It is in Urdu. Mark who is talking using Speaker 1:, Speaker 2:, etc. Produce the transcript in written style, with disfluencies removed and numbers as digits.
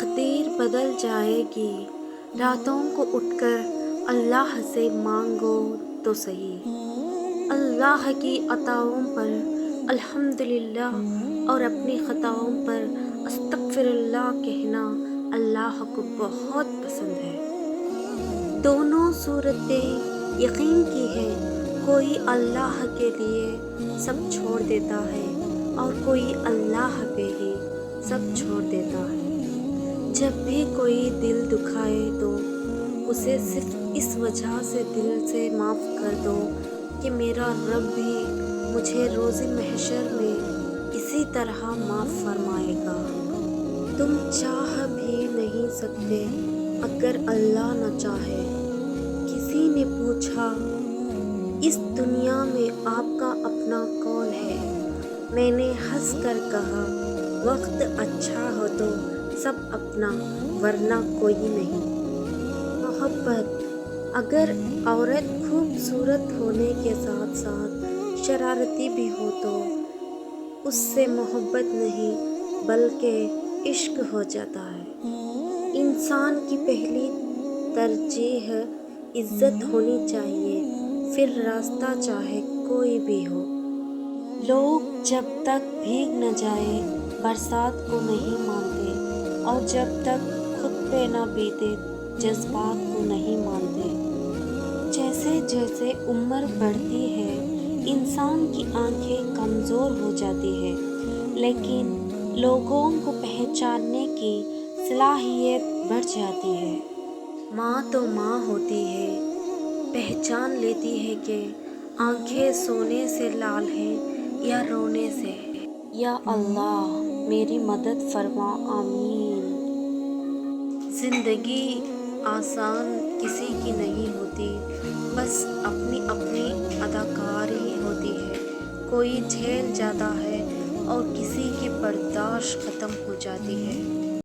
Speaker 1: تقدیر بدل جائے گی، راتوں کو اٹھ کر اللہ سے مانگو تو صحیح۔ اللہ کی عطاؤں پر الحمدللہ اور اپنی خطاؤں پر استغفر اللہ کہنا اللہ کو بہت پسند ہے۔ دونوں صورتیں یقین کی ہیں، کوئی اللہ کے لیے سب چھوڑ دیتا ہے اور کوئی اللہ پہ ہی سب چھوڑ دیتا ہے۔ جب بھی کوئی دل دکھائے تو اسے صرف اس وجہ سے دل سے معاف کر دو کہ میرا رب بھی مجھے روز محشر میں اسی طرح معاف فرمائے گا۔ تم چاہ بھی نہیں سکتے اگر اللہ نہ چاہے۔ کسی نے پوچھا، اس دنیا میں آپ کا اپنا کون ہے؟ میں نے ہنس کر کہا، وقت اچھا ہو تو سب اپنا، ورنہ کوئی نہیں۔ محبت، اگر عورت خوبصورت ہونے کے ساتھ ساتھ شرارتی بھی ہو تو اس سے محبت نہیں بلکہ عشق ہو جاتا ہے۔ انسان کی پہلی ترجیح عزت ہونی چاہیے، پھر راستہ چاہے کوئی بھی ہو۔ لوگ جب تک بھیگ نہ جائے برسات کو نہیں مانتے، اور جب تک خود پہ نہ بیتے جذبات کو نہیں مانتے۔ جیسے جیسے عمر بڑھتی ہے انسان کی آنکھیں کمزور ہو جاتی ہے، لیکن لوگوں کو پہچاننے کی صلاحیت بڑھ جاتی ہے۔ ماں تو ماں ہوتی ہے، پہچان لیتی ہے کہ آنکھیں سونے سے لال ہیں یا رونے سے۔ یا اللہ میری مدد فرما، آمین۔ زندگی آسان کسی کی نہیں ہوتی، بس اپنی اپنی اداکاری ہوتی ہے۔ کوئی جھیل جاتا ہے اور کسی کی برداشت ختم ہو جاتی ہے۔